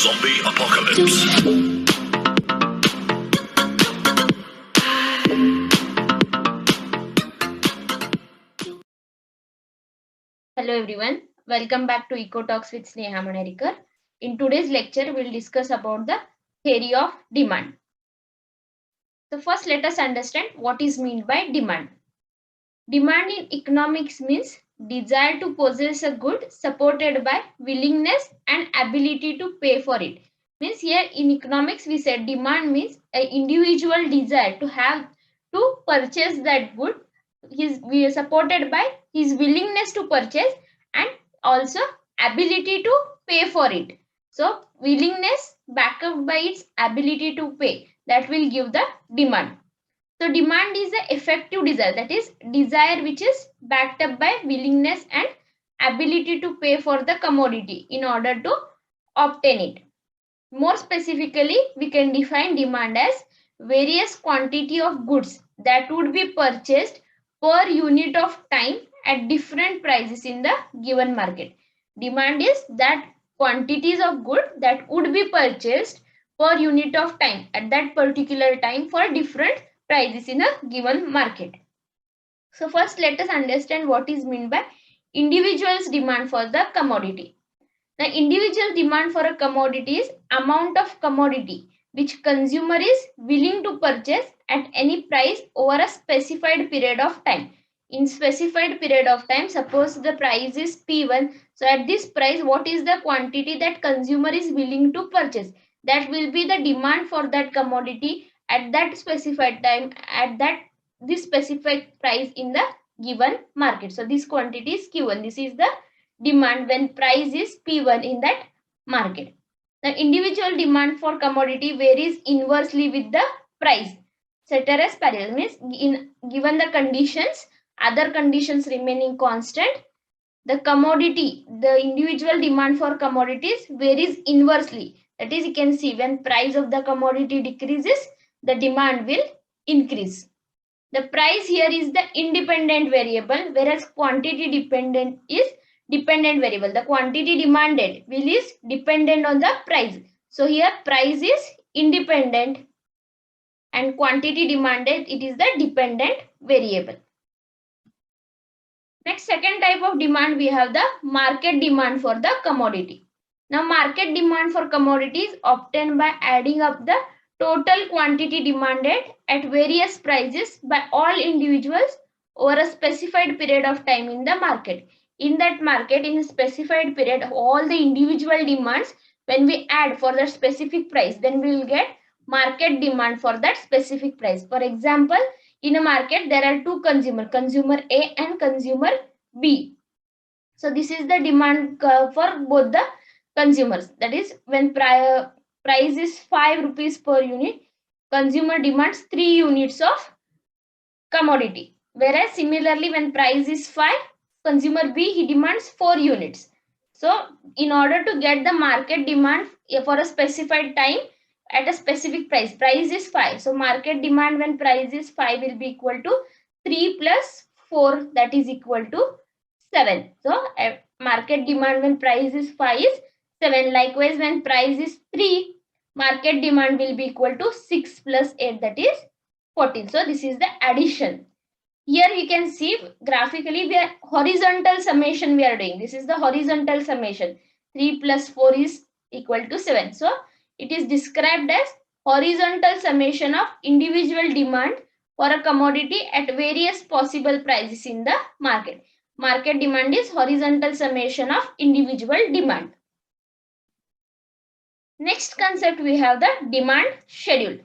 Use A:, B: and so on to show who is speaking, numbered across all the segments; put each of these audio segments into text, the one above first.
A: Zombie apocalypse.
B: Hello everyone, welcome back to Eco Talks with Sneha Manarikar. In today's lecture, we'll discuss about the theory of demand. So first let us understand what is meant by demand. Demand in economics means desire to possess a good supported by willingness and ability to pay for it. Means here in economics we said demand means an individual desire to have to purchase that good. We are supported by his willingness to purchase and also ability to pay for it. So willingness backed up by its ability to pay, that will give the demand. So demand is the effective desire, that is desire which is backed up by willingness and ability to pay for the commodity in order to obtain it. More specifically, we can define demand as various quantity of goods that would be purchased per unit of time at different prices in the given market. Demand is that quantities of good that would be purchased per unit of time at that particular time for different prices in a given market. So first let us understand what is meant by individual's demand for the commodity. The individual demand for a commodity is amount of commodity which consumer is willing to purchase at any price over a specified period of time. In specified period of time, suppose the price is P1. So at this price, what is the quantity that consumer is willing to purchase? That will be the demand for that commodity at that specified time, at that this specific price in the given market. So this quantity is Q1. This is the demand when price is P1 in that market. The individual demand for commodity varies inversely with the price. Ceteris paribus means given the conditions, other conditions remaining constant, the commodity, the individual demand for commodities varies inversely. That is, you can see when price of the commodity decreases, the demand will increase. The price here is the independent variable, whereas quantity dependent is dependent variable. The quantity demanded will is dependent on the price. So here price is independent and quantity demanded, it is the dependent variable. Next, second type of demand, we have the market demand for the commodity. Now market demand for commodity is obtained by adding up the total quantity demanded at various prices by all individuals over a specified period of time in the market. In that market, in a specified period, all the individual demands, when we add for that specific price, then we will get market demand for that specific price. For example, in a market, there are two consumers, consumer A and consumer B. So this is the demand for both the consumers. That is, when price is 5 rupees per unit, consumer demands 3 units of commodity. Whereas similarly, when price is 5, consumer B, he demands 4 units. So in order to get the market demand for a specified time at a specific price, price is 5. So market demand when price is 5 will be equal to 3 plus 4, that is equal to 7. So market demand when price is 5 is 7. Likewise, when price is 3, market demand will be equal to 6 plus 8, that is 14. So this is the addition. Here we can see graphically we are horizontal summation we are doing. This is the horizontal summation. 3 plus 4 is equal to 7. So it is described as horizontal summation of individual demand for a commodity at various possible prices in the market. Market demand is horizontal summation of individual demand. Next concept, we have the demand schedule.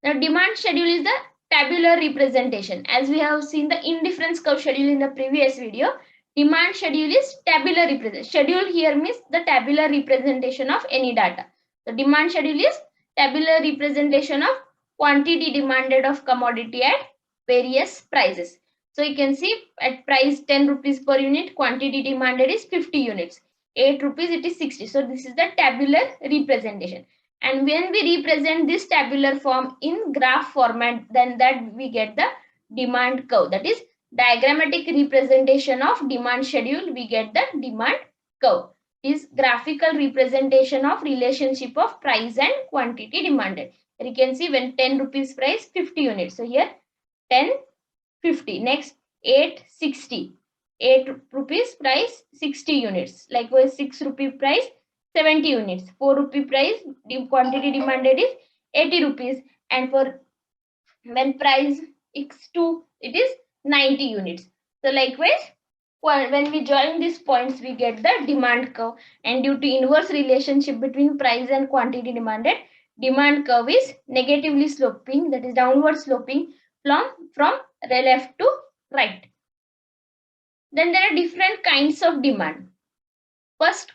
B: The demand schedule is the tabular representation. As we have seen the indifference curve schedule in the previous video, demand schedule is tabular representation. Schedule here means the tabular representation of any data. The demand schedule is tabular representation of quantity demanded of commodity at various prices. So you can see at price 10 rupees per unit, quantity demanded is 50 units. 8 rupees, it is 60. So this is the tabular representation. And when we represent this tabular form in graph format, then that we get the demand curve. That is diagrammatic representation of demand schedule, we get the demand curve. is graphical representation of relationship of price and quantity demanded. Here you can see when 10 rupees price 50 units. So here 10 50. Next 8 60. 8 rupees price 60 units. Likewise 6 rupee price 70 units. 4 rupee price quantity demanded is 80 rupees, and for when price x2 it is 90 units. So likewise when we join these points we get the demand curve, and due to inverse relationship between price and quantity demanded, demand curve is negatively sloping, that is downward sloping from left to right. Then there are different kinds of demand. First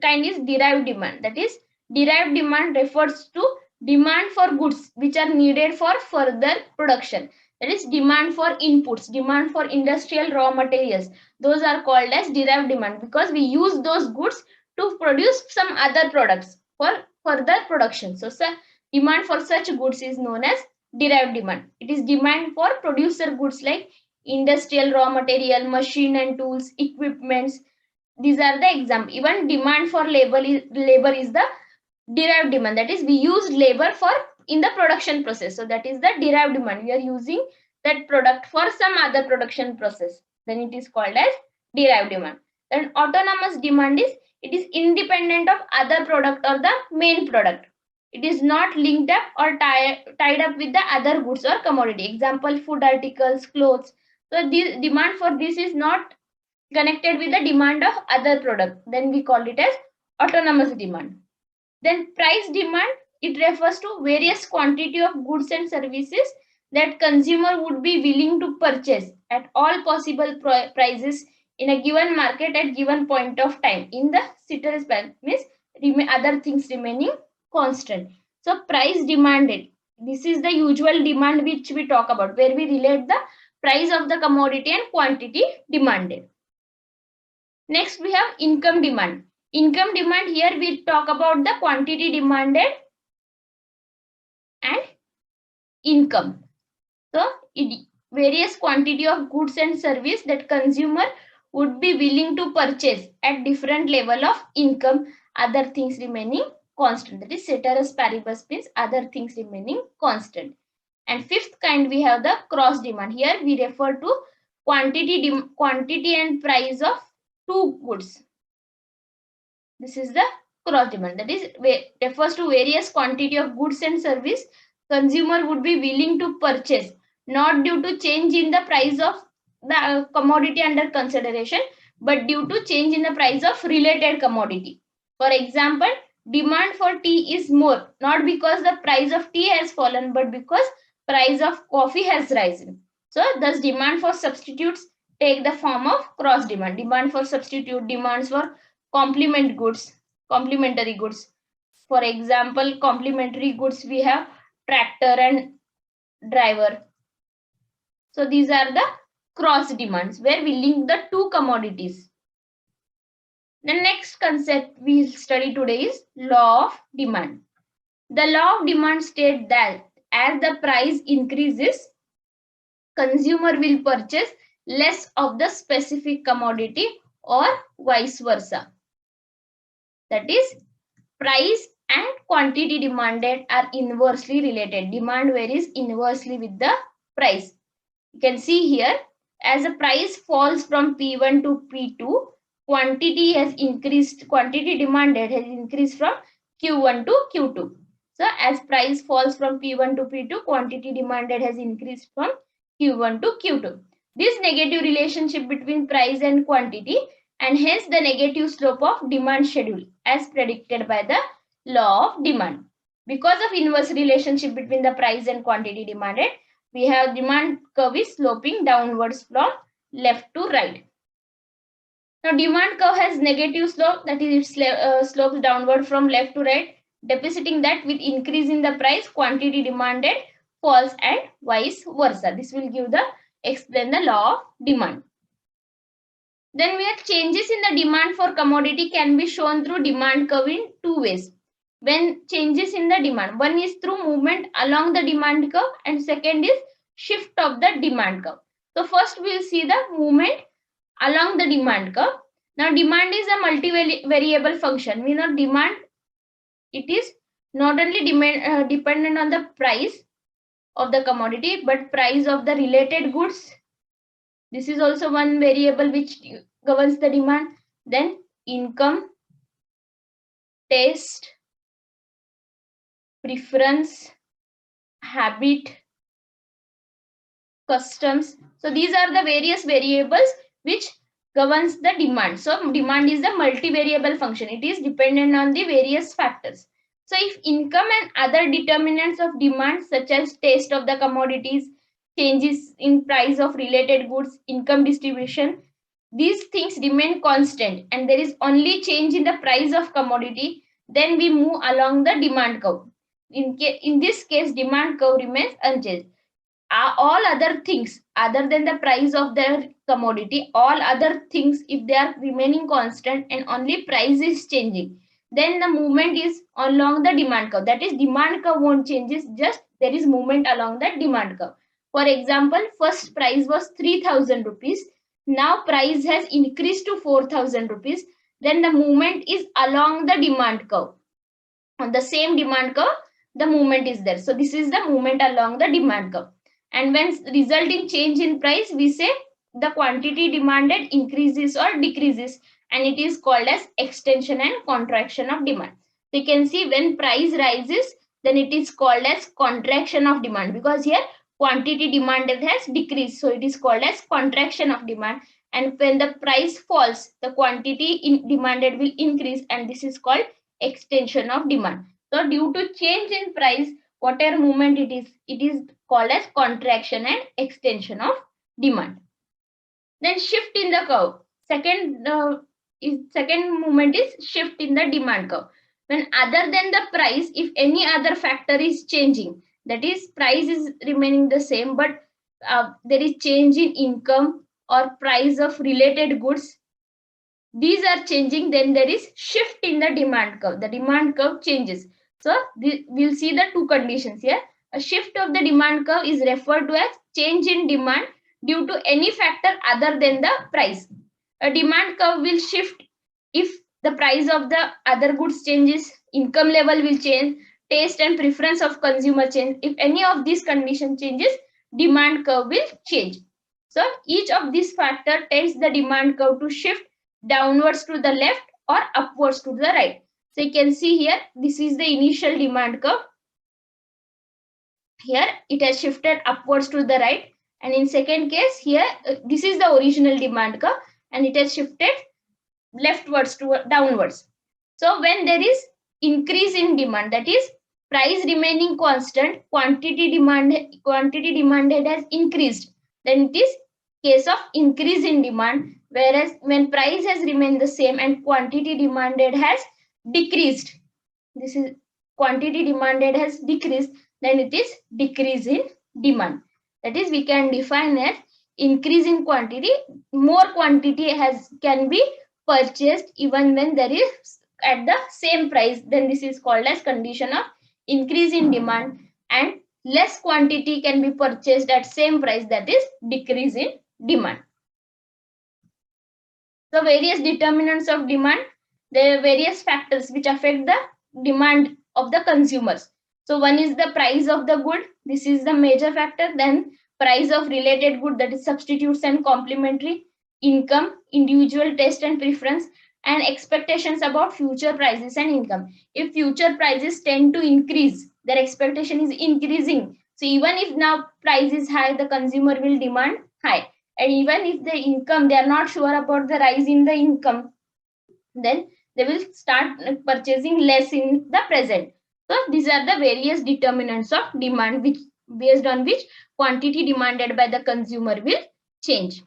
B: kind is derived demand, that is derived demand refers to demand for goods which are needed for further production, that is demand for inputs, demand for industrial raw materials. Those are called as derived demand because we use those goods to produce some other products for further production. So demand for such goods is known as derived demand. It is demand for producer goods like industrial raw material, machine and tools, equipments. These are the example. Even demand for labor is the derived demand, that is we use labor for in the production process. So that is the derived demand. We are using that product for some other production process, then it is called as derived demand. Then autonomous demand is it is independent of other product or the main product. It is not linked up or tied up with the other goods or commodity. Example, food articles, clothes. So the demand for this is not connected with the demand of other product, then we call it as autonomous demand. Then price demand, it refers to various quantity of goods and services that consumer would be willing to purchase at all possible prices in a given market at given point of time in the ceteris paribus, means other things remaining constant. So price demanded, this is the usual demand which we talk about, where we relate the price of the commodity and quantity demanded. Next we have income demand. Income demand, here we talk about the quantity demanded and income. So various quantity of goods and service that consumer would be willing to purchase at different level of income, other things remaining constant. That is ceteris paribus, means other things remaining constant. And fifth kind we have the cross demand. Here we refer to quantity and price of two goods. This is the cross demand, that is refers to various quantity of goods and service consumer would be willing to purchase, not due to change in the price of the commodity under consideration, but due to change in the price of related commodity. For example, demand for tea is more, not because the price of tea has fallen, but because price of coffee has risen. So thus demand for substitutes take the form of cross demand. Demand for substitute, demands for complementary goods. For example, complementary goods we have tractor and driver. So these are the cross demands where we link the two commodities. The next concept we study today is law of demand. The law of demand states that as the price increases, consumer will purchase less of the specific commodity or vice versa. That is, price and quantity demanded are inversely related. Demand varies inversely with the price. You can see here, as the price falls from P1 to P2, quantity demanded has increased from Q1 to Q2. So as price falls from P1 to P2, quantity demanded has increased from Q1 to Q2. This negative relationship between price and quantity, and hence the negative slope of demand schedule as predicted by the law of demand. Because of inverse relationship between the price and quantity demanded, we have demand curve is sloping downwards from left to right. Now demand curve has negative slope, that is it slopes downward from left to right, depositing that with increase in the price, quantity demanded falls and vice versa. This will explain the law of demand. Then we have changes in the demand for commodity can be shown through demand curve in two ways. When changes in the demand, one is through movement along the demand curve and second is shift of the demand curve. So first we will see the movement along the demand curve. Now demand is a multivariable function. We know demand, it is not only dependent on the price of the commodity but price of the related goods. This is also one variable which governs the demand. Then income, taste, preference, habit, customs. So these are the various variables which governs the demand. So demand is the multivariable function. It is dependent on the various factors. So if income and other determinants of demand such as taste of the commodities, changes in price of related goods, income distribution, these things remain constant and there is only change in the price of commodity, then we move along the demand curve. In this case, demand curve remains unchanged. All other things other than the price of the commodity, all other things, if they are remaining constant and only price is changing, then the movement is along the demand curve. That is, demand curve won't changes, just there is movement along the demand curve. For example, first price was 3000 rupees, now price has increased to 4000 rupees, then the movement is along the demand curve. On the same demand curve, the movement is there. So this is the movement along the demand curve. And when result in change in price, we say the quantity demanded increases or decreases, and it is called as extension and contraction of demand. So you can see when price rises, then it is called as contraction of demand, because here quantity demanded has decreased, so it is called as contraction of demand. And when the price falls, the quantity demanded will increase, and this is called extension of demand. So due to change in price, whatever movement it is called as contraction and extension of demand. Then shift in the curve. Second movement is shift in the demand curve. When other than the price, if any other factor is changing, that is price is remaining the same, but there is change in income or price of related goods, these are changing, then there is shift in the demand curve. The demand curve changes. So we'll see the two conditions here. A shift of the demand curve is referred to as change in demand due to any factor other than the price. A demand curve will shift if the price of the other goods changes, income level will change, taste and preference of consumer change. If any of these condition changes, demand curve will change. So each of these factor tells the demand curve to shift downwards to the left or upwards to the right. So you can see here, this is the initial demand curve. Here it has shifted upwards to the right, and in second case here, this is the original demand curve and it has shifted leftwards to downwards. So when there is increase in demand, that is price remaining constant, quantity demanded has increased, then it is case of increase in demand. Whereas when price has remained the same and quantity demanded has decreased, this is quantity demanded has decreased, then it is decrease in demand. That is, we can define as increase in quantity, more quantity can be purchased even when there is at the same price, then this is called as condition of increase in demand. And less quantity can be purchased at same price, that is decrease in demand. So various determinants of demand, there are various factors which affect the demand of the consumers. So one is the price of the good, this is the major factor. Then price of related good, that is substitutes and complementary, income, individual taste and preference, and expectations about future prices and income. If future prices tend to increase, their expectation is increasing. So even if now price is high, the consumer will demand high. And even if the income, they are not sure about the rise in the income, then they will start purchasing less in the present. So these are the various determinants of demand, which based on which quantity demanded by the consumer will change.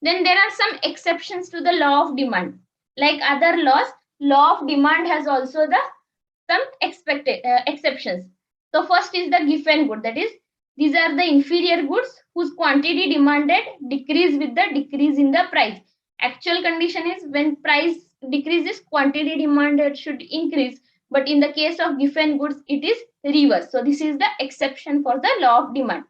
B: Then there are some exceptions to the law of demand. Like other laws, law of demand has also some exceptions. So first is the Giffen good, that is, these are the inferior goods whose quantity demanded decrease with the decrease in the price. Actual condition is when price decreases, quantity demanded should increase. But in the case of Giffen goods, it is reverse. So this is the exception for the law of demand.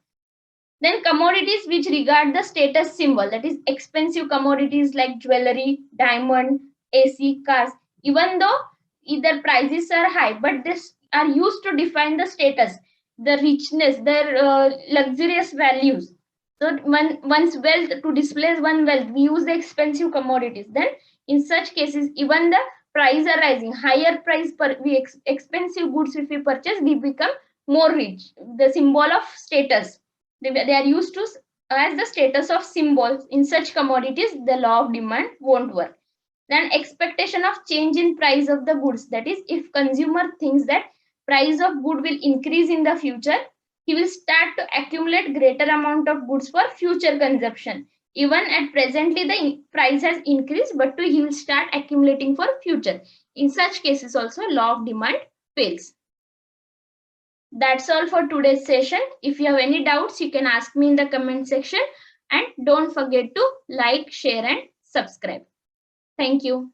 B: Then commodities which regard the status symbol, that is expensive commodities like jewelry, diamond, AC, cars, even though either prices are high, but this are used to define the status, the richness, their luxurious values. So one's wealth, to display one wealth, we use the expensive commodities. Then in such cases, even the price are rising, higher price per expensive goods if we purchase, we become more rich. The symbol of status, they are used to as the status of symbols. In such commodities, the law of demand won't work. Then expectation of change in price of the goods, that is if consumer thinks that price of good will increase in the future, he will start to accumulate greater amount of goods for future consumption. Even at presently the price has increased, but he will start accumulating for future. In such cases also law of demand fails. That's all for today's session. If you have any doubts, you can ask me in the comment section, and don't forget to like, share and subscribe. Thank you.